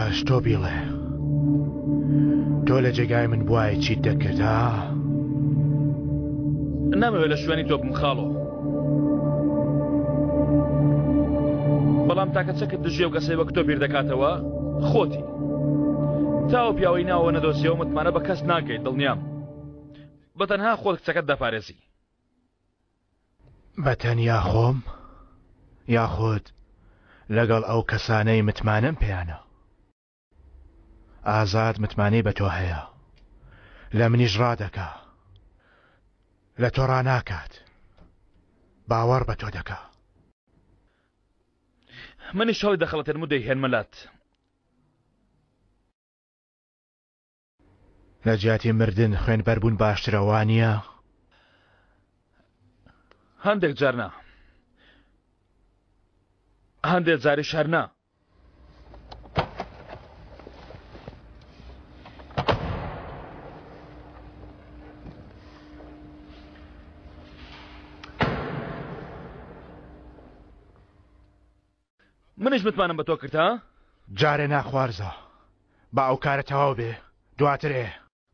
باش تۆ بیڵێ تۆ لە جێگای من بوایە چیت دەکرد ها؟ نامەوێت لە شوێنی تۆ بم خاڵۆ، بەڵام تاکە چەکت دژێ و کەسەی وەک تۆ بیر دەکاتەوە خۆتی تاو پیاوەی ناوە نەدۆزیەوە متمانە بە کەس ناگەیت دڵنیام بەتەنها خۆت کچەکەت دەپارێزی. بەتەنیا خۆم یاخود لەگەڵ ئەو کەسانەی متمانەم پێیانە؟ ئازاد متمانەی بە تۆ هەیە، لە منیش ڕادەکا، لە تۆ ڕاناکات، باوەڕ بە تۆ دەکا. منیش هەڵی دەخەڵەتێنم و دەیهێنمەلات. لە جیاتی مردن خوێنبەر بوون باشترەوە نییە؟ هەندێک جار نا، هەندێک جاری شەر نا. منیش متمانم بە تۆ کرد ها؟ جارێ ناخوارزە بە ئەو کارە تەواو بێ دواترێ.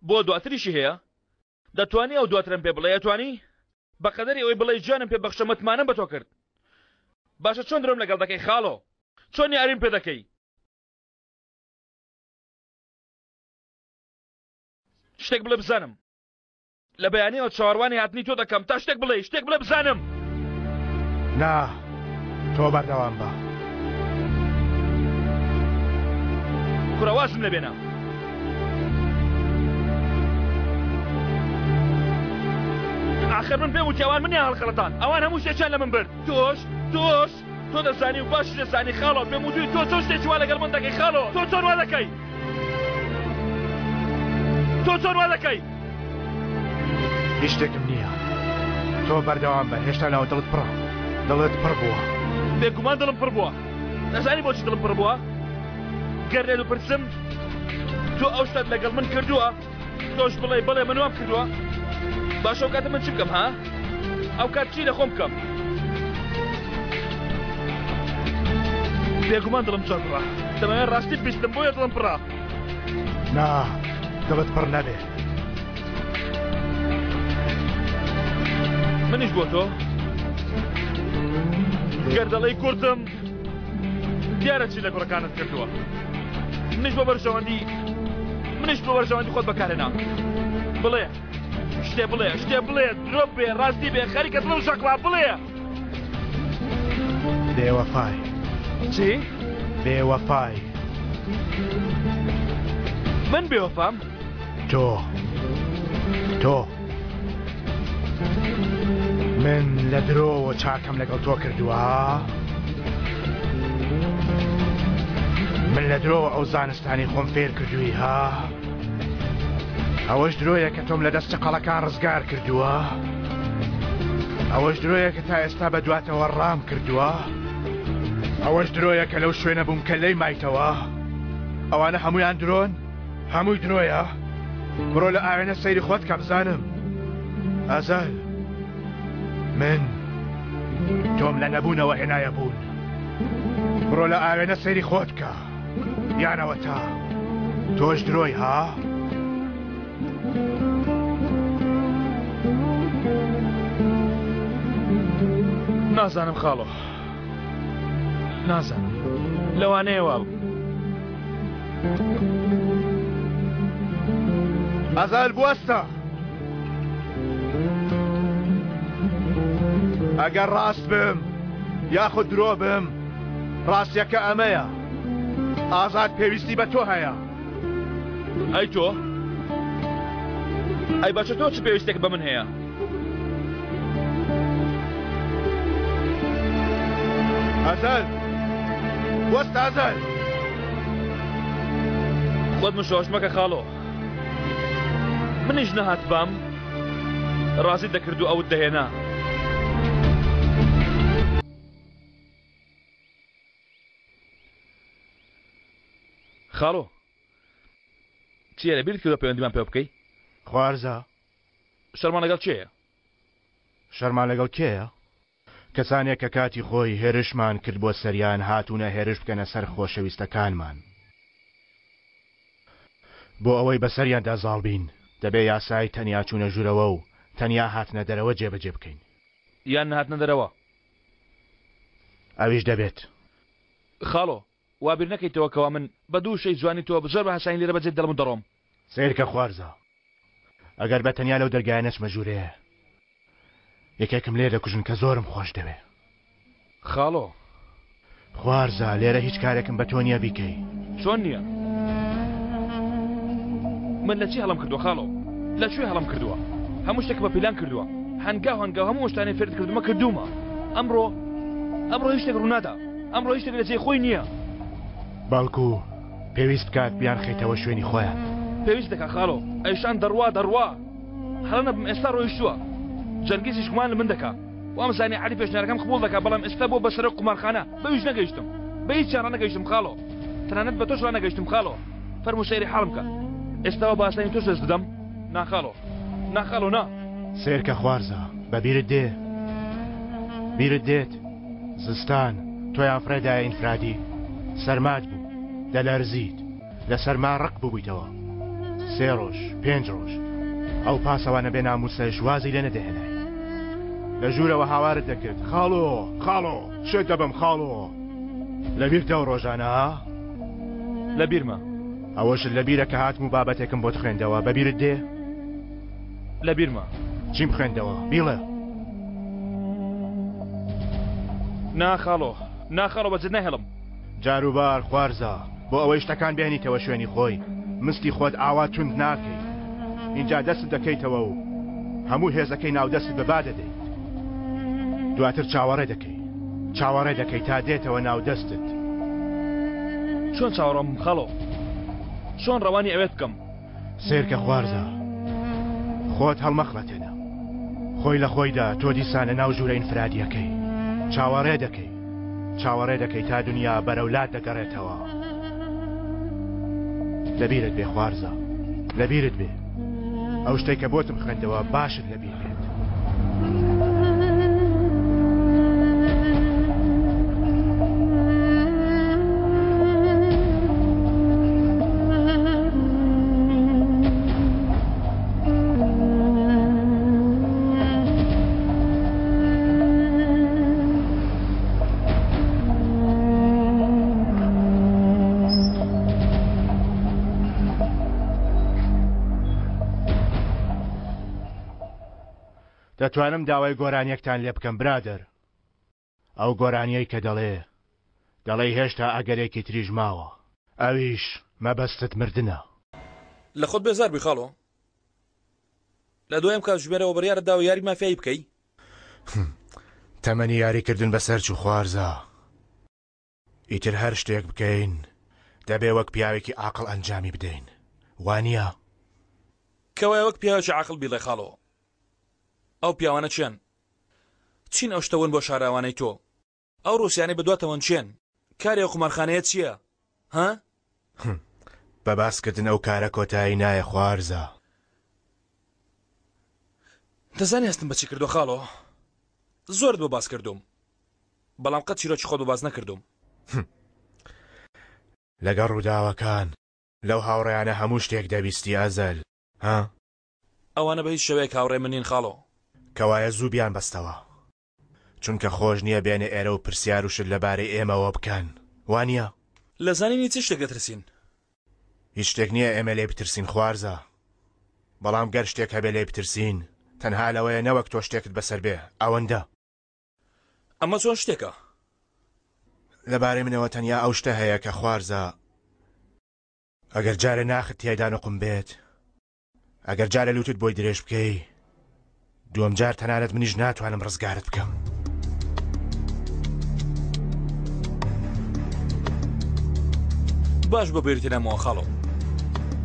بۆ دواتریشی هەیە؟ دەتوانی ئەو دواترم پێ بڵێ؟ ئەتوانی؟ بەقەدەری ئەوەی بڵێ جانم پێ بەخشە متمانم بە تۆ کرد. باشە چۆن درۆم لەگەڵ دەکەی خاڵۆ؟ چۆن یاریم پێ دەکەی؟ شتێک بڵێ بزانم، لە بەیانیەوە چاوەڕوانی هاتنی تۆ دەکەم تا شتێک بڵێ، شتێک بڵێ بزانم. نا تۆ بەردەوام بە. کوڕەوازم لەبێنە. آخر من پێم وتی ئەوان منیان هەڵخەڵەتان، ئەوان هەموو شتێکیان لە من برد. تۆ دەزانی و باش دەزانی خاڵۆ، پێم وتی تۆ چۆن شتێکی وا لەگەڵ من دەکەی خاڵۆ؟ تۆ چۆن وا دەکەی؟ تۆ چۆن وا دەکەی؟ هیچ شتێکم نییە، تۆ بەردەوام بە. هێشتا ناو دڵت پڕە، دڵت پڕ بووە. بێگومان دڵم پڕ بووە. نەزانی بۆچی دڵم پڕ بووە؟ گەڕێت و پرسم تۆ ئەو شتت لەگەڵ من کردووە؟ تۆش بڵێ بڵێ من وام کردووە. باشە ئەو کاتە من چ بکەم ها؟ ئەو کات چی لە خۆم بکەم؟ بێگومان دڵم چۆن پڕە. دەمەوێت ڕاستی بیستم بۆیە دڵم پڕە. نا دڵت پڕ نەبێ. منیش بۆ تۆ گەردەڵەی کورتم دیارە چی لە کوڕەکانت کردووە. منیش بۆ بەرژەوەندی خۆت بەکارهێنا. بڵێ شتێ بڵێ درۆ بێ ڕاستی بێ خەریکە دڵم شەقڵا بڵێ. بێوەفای. چی؟ بێوەفای. من بێوەفام؟ تۆ من لە درۆوە چاکەم لەگەڵ تۆ کردووە. من لە درۆوە ئەو زانستانی خۆم فێر کردووی ها؟ ئەوەش درۆیە کە تۆم لە دەست قەڵەکان ڕزگار کردووە؟ ئەوەش درۆیە کە تا ئێستا بە دواتەوە ڕام کردووە؟ ئەوەش درۆیە کە لەو شوێنە بووم کە لەی مایتەوە؟ ئەوانە هەمویان درۆن؟ هەمووی درۆیە؟ بڕۆ لە ئاوێنە سەیری خۆت کە بزانم. ئازال من تۆم لە نەبوونەوە هێنایە بوون. بڕۆ لە ئاوێنە سەیری خۆت کە یانەوە تا تۆش درۆی ها؟ نازانم خاڵۆ، نازانم لەوانەیە وا بوو. ئازال بوەستە. ئەگەر ڕاست بم یاخود درۆ بم، ڕاستیەکە ئەمەیە. ئازاد پێویستی بە تۆ هەیە. ئەی تۆ؟ ئەی باشە تۆ چ پێویستێک بە من هەیە؟ ئازال وەستە ئازال. خۆت مشۆش مەکە خاڵۆ. منیش نەهات بام ڕازی دەکرد و ئەوت دەهێنا. خاڵۆ چیە لەبیرت کردووە پەیوەندیمان پێ بکەی؟ خوارزە. شەرمان لەگەڵ چێیە؟ شەرمان لەگەڵ کێیە؟ کەسانێک کە کاتی خۆی هێرشمان کرد بۆ سەریان هاتوونە هێرش بکەنە سەر خۆشەویستەکانمان. بۆ ئەوەی بەسەریاندا زاڵ بین دەبێ یاسای تەنیا چوونە ژوورەوە و تەنیا هاتنە دەرەوە جێبەجێ بکەین یان نهاتنە دەرەوە ئەویش دەبێت خاڵۆ وابیر نەکەیتەوە کەوا من بە دوو شەی جوانی تۆ بزۆر بە هەساین لێرە بەجێت دەڵم دەڕۆم سیرکە خوارزە ئەگەر بە تەنیا لەو دەرگایە نەچمە ژوورەیە یەکێکم لێ دەکوژن کە زۆرم خۆش دەوێ خاڵۆ خوارزە لێرە هیچ کارێکم بە تۆ نییە بیکەی چۆن نییە من لە چی هەڵم کردووە خاڵۆ لەکوێ هەڵم کردووە هەموو شتێک بە پیلان کردووە هەنگاو هەموو شتانەی فێرت کردومە کردومە ئەمڕۆ هیچ شتێک ڕوونادا ئەمڕۆ هیچ شتێک لە جێی خۆی نییە باڵکو پێویست کات بیان خەیتەوە شوێنی خۆیان پێویست دەکا خاڵۆ ئەیشان دەڕوا هەڵە نەبم ئێستا ڕۆیشتووە جەرگیزیش گومان لە من دەکا وامزانی عەلی پێشنیارەکەم قبوڵ دەکا بەڵام ئێستا بۆ بەسەر قومارخانە بەویش نەگەیشتم بە هیچ چارە نەگەیشتم خاڵۆ تەنانەت بە تۆش نەگەیشتم خاڵۆ فەرموو سەیری حاڵم کە ئێستاوە باسانی تۆ سەز بدەم ناخاڵۆ نا سێرکە خوارزە بەبیرت دێ بیرت دێت زستان تۆیان فرەدای ئینفرادی سەرمات بوو دەلەرزیت لە سەرما ڕق بوویتەوە 3 ڕۆژ 5 ڕۆژ ئەو پاسەوانە بێ ناموسەش وازی لێ نەدەهێنای لە ژوورەوە هاوارت دەکرد خاڵۆ شێت دەبم خاڵۆ لەبیر تەو ڕۆژانە لە بیرمە ئەوەش لە بیرە کە هاتم و بابەتێکم بۆت خوێندەوە بەبیرت دێ لە بیرمە چیم خوێندەوە بیڵێ ناخاڵۆ بەجد نەهێڵم جاروبار خوارزە بۆ ئەوەی شتەکان بێنیتەوە شوێنی خۆی مستی خۆت ئاوا توند ناکەی اینجا دەست دەکەیتەوە و هەموو هێزەکەی ناودەست بەبا دەدەیت دواتر چاوەڕێ دەکەی تا دێتەوە ناودەستت چۆن چاوەڕۆم خاڵۆ چۆن ڕەوانی ئەوێت بکەم سێرکە خوارزە خۆت هەڵمەخڵەتێنە خۆی لە خۆیدا تۆ دیسانە ناو ژوورە ئینفرادیەکەی چاوەڕێ دەکەی تا دنیا بەرەولات دەگەڕێتەوە لەبیرت بێ خوارزە لەبیرت بێ ئەو شتێک کە بۆتم خوێندەوە باشت لەبیر بێت دەتوانم داوای گۆرانیەکتان لێ بکەم برادر ئەو گۆرانیەی کە دەڵێ هێشتا ئەگەرێکی تریژ ماوە ئەویش مەبەستت مردنە لە خۆت بێزار بی خاڵۆ لە دواییم کات ژمێرەوە بڕیارە داوای یاری مافیایی بکەی تەمەنی یاریکردن بەسەر چوو خوارزە ئیتر هەر شتێک بکەین دەبێ وەک پیاوێکی عاقڵ ئەنجامی بدەین وانییە کەوای وەک پیاوێکی عاقڵ بیڵێ خاڵۆ ئەو پیاوانە چێن چین ئەو شتەون بۆ شاراوانەی تۆ ئەو ڕوسیانەی بەدواتەوەن چێن کاری ئەو قومارخانەیە چییە ها بە باسکردن ئەو کارە کۆتایی نایە خوارزە دەزانی هەستم بەچی کردو خاڵۆ زۆرت بۆ باس کردوم بەڵام قەت چیرۆکی خۆت بۆ باز نەکردوم لەگەڵ ڕووداوەکان لەو هاوڕێیانە هەموو شتێک دەبیستی ئەزەل ها ئەوانە بە هیچ شەوەیەک هاوڕێ منین خاڵۆ کەوایە زوو بیان بەستەوە چونکە خۆش نییە بێنە ئێرە و پرسیار وشت لەبارەی ئێمەوە بکەن وانییە لە زانینی چ شتێک دەترسین هیچ شتێک نییە ئێمە لێ بترسین خوارزە بەڵام گەر شتێک هەبێ لێ بترسین تەنها لەوەیە نەوەک تۆ شتێکت بەسەر بێ ئەوەندە ئەمە چۆن شتێکە لەبارەی منەوە تەنیا ئەو شتە هەیە کە خوارزە ئەگەر جارە ناخت تیایدا نقم بێت ئەگەر جارە لوتت بۆی درێژ بکەی دووەم جار تەنانەت منیش ناتوانم ڕزگارت بکەم باش بە بێریتە نامەوە خاڵۆ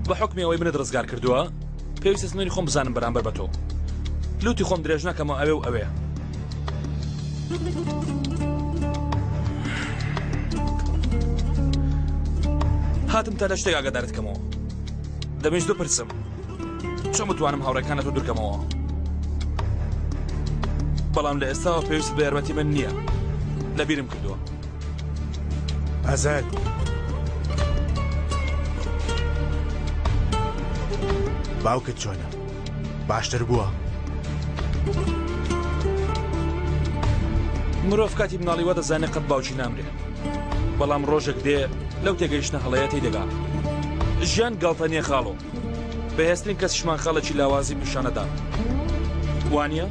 بە حکمی ئەوەی منت ڕزگار کردووە پێویستە سنووری خۆم بزانم بەرامبەر بە تۆ لوتی خۆم درێژ ناکەمەوە ئەوێ و ئەوەیە هاتم تا لە شتێک ئاگادارت کەمەوە دەمەویست بپرسم چۆن بتوانم هاوڕێکانە تۆ دوورکەمەوە بەڵام لە ئێستاوە پێویست بە یارمەتی من نییە لەبیرم کردووە ئەزاد باوکت چۆنە باشتر بووە مرۆڤ کاتی مناڵیوە دەزانێت قەت باوکی نامرێ بەڵام ڕۆژێک دێ لەو تێگەیشتە هەڵەیەتی دەگا ژیان گاڵتە نییە خاڵۆ بەهێزترین کەسیشمان خاڵێکی لاوازی پیشانەدا وانە؟